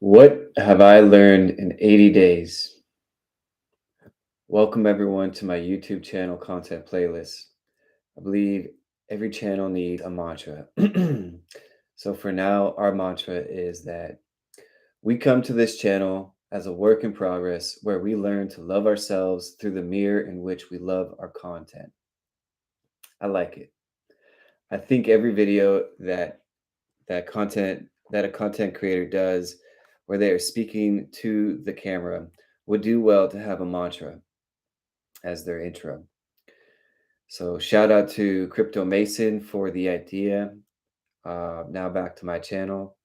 What have I learned in 80 days? Welcome everyone to my YouTube channel content playlist. I believe every channel needs a mantra. So for now, our mantra is that we come to this channel as a work in progress where we learn to love ourselves through the mirror in which we love our content. I like it. I think every video that a content creator does where they are speaking to the camera would do well to have a mantra as their intro. So shout out to Crypto Mason for the idea. Now back to my channel.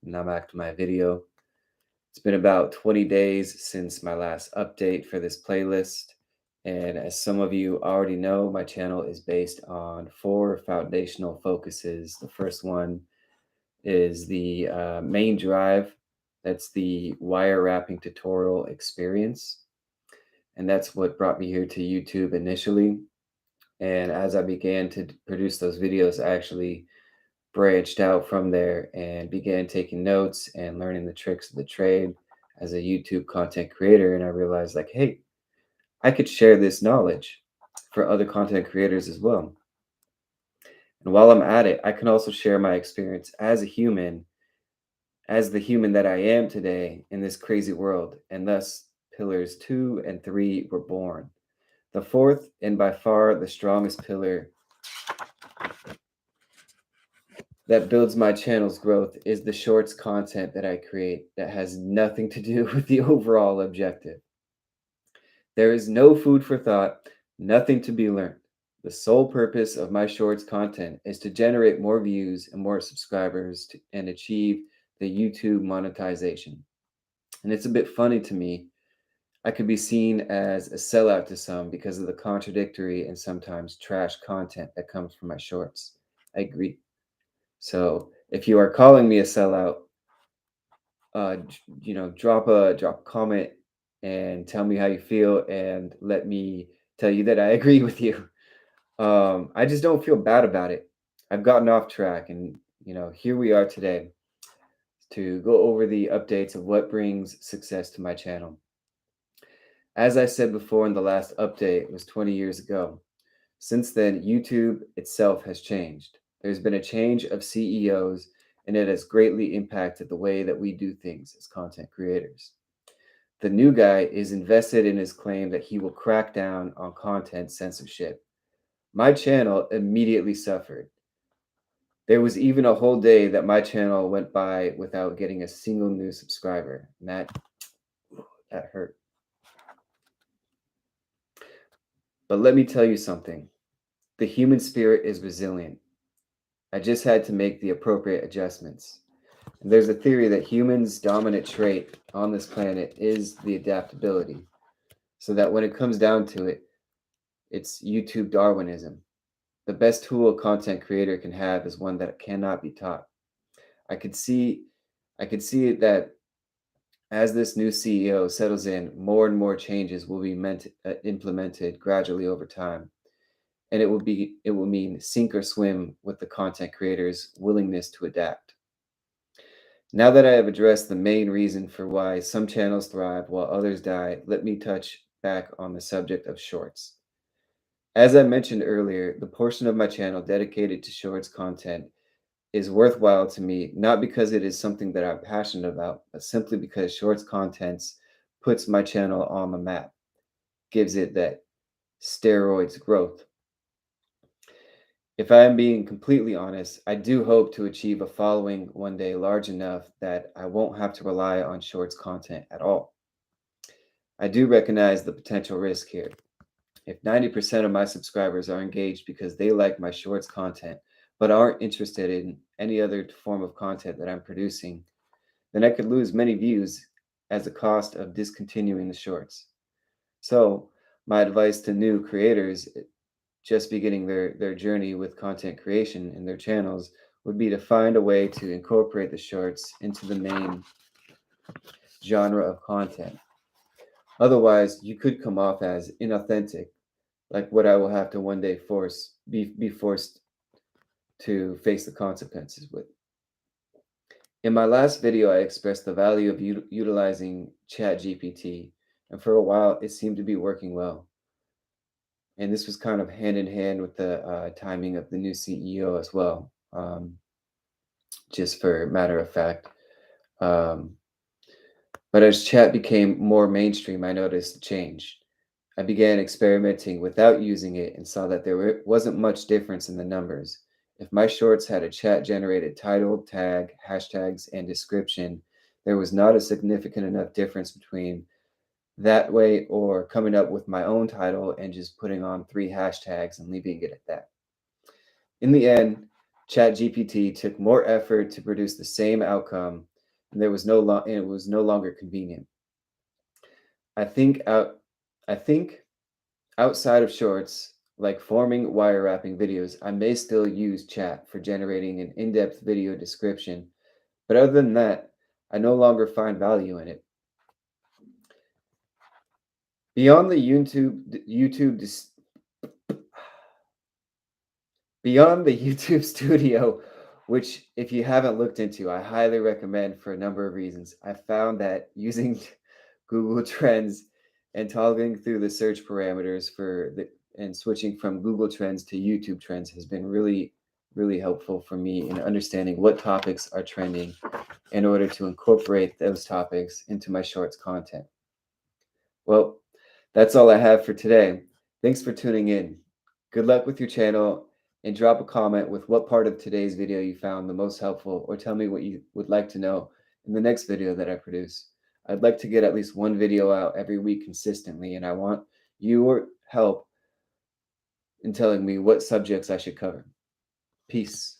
Now back to my video. It's been about 20 days since my last update for this playlist. And as some of you already know, my channel is based on four foundational focuses. The first one is the main drive. That's the wire wrapping tutorial experience. And that's what brought me here to YouTube initially. And as I began to produce those videos, I actually branched out from there and began taking notes and learning the tricks of the trade as a YouTube content creator. And I realized, like, hey, I could share this knowledge for other content creators as well. And while I'm at it, I can also share my experience as a human, as the human that I am today in this crazy world. And thus, pillars 2 and 3 were born. The fourth, and by far the strongest pillar that builds my channel's growth, is the shorts content that I create that has nothing to do with the overall objective. There is no food for thought, nothing to be learned. The sole purpose of my shorts content is to generate more views and more subscribers and achieve the YouTube monetization. And it's a bit funny to me. I could be seen as a sellout to some because of the contradictory and sometimes trash content that comes from my shorts. I agree. So if you are calling me a sellout, drop a comment and tell me how you feel, and let me tell you that I agree with you. I just don't feel bad about it. I've gotten off track, and here we are today to go over the updates of what brings success to my channel. As I said before in the last update, it was 20 years ago. Since then, YouTube itself has changed. There's been a change of CEOs, and it has greatly impacted the way that we do things as content creators. The new guy is invested in his claim that he will crack down on content censorship. My channel immediately suffered. There was even a whole day that my channel went by without getting a single new subscriber, and that hurt. But let me tell you something. The human spirit is resilient. I just had to make the appropriate adjustments. And there's a theory that humans' dominant trait on this planet is the adaptability. So that when it comes down to it, it's YouTube Darwinism. The best tool a content creator can have is one that cannot be taught. I could see I could see that as this new CEO settles in, more and more changes will be implemented gradually over time. And it will mean sink or swim with the content creator's willingness to adapt. Now that I have addressed the main reason for why some channels thrive while others die, let me touch back on the subject of shorts. As I mentioned earlier, the portion of my channel dedicated to shorts content is worthwhile to me, not because it is something that I'm passionate about, but simply because shorts contents puts my channel on the map, gives it that steroids growth. If I am being completely honest, I do hope to achieve a following one day large enough that I won't have to rely on shorts content at all. I do recognize the potential risk here. If 90% of my subscribers are engaged because they like my shorts content, but aren't interested in any other form of content that I'm producing, then I could lose many views as a cost of discontinuing the shorts. So, my advice to new creators just beginning their journey with content creation in their channels would be to find a way to incorporate the shorts into the main genre of content. Otherwise, you could come off as inauthentic, like what I will have to one day be forced to face the consequences with. In my last video, I expressed the value of utilizing ChatGPT, and for a while, it seemed to be working well. And this was kind of hand in hand with the timing of the new CEO as well. Just for matter of fact. Um, but as chat became more mainstream, I noticed a change. I began experimenting without using it and saw that wasn't much difference in the numbers. If my shorts had a chat generated title, tag, hashtags, and description, there was not a significant enough difference between that way or coming up with my own title and just putting on 3 hashtags and leaving it at that. In the end, ChatGPT took more effort to produce the same outcome, and it was no longer convenient. I think out I think outside of shorts, like forming wire wrapping videos, I may still use chat for generating an in-depth video description, but other than that, I no longer find value in it. Beyond the Beyond the YouTube Studio, which if you haven't looked into, I highly recommend for a number of reasons. I found that using Google Trends and toggling through the search parameters and switching from Google Trends to YouTube Trends has been really helpful for me in understanding what topics are trending in order to incorporate those topics into my shorts content. Well, that's all I have for today. Thanks for tuning in. Good luck with your channel, and drop a comment with what part of today's video you found the most helpful, or tell me what you would like to know in the next video that I produce. I'd like to get at least one video out every week consistently, and I want your help in telling me what subjects I should cover. Peace.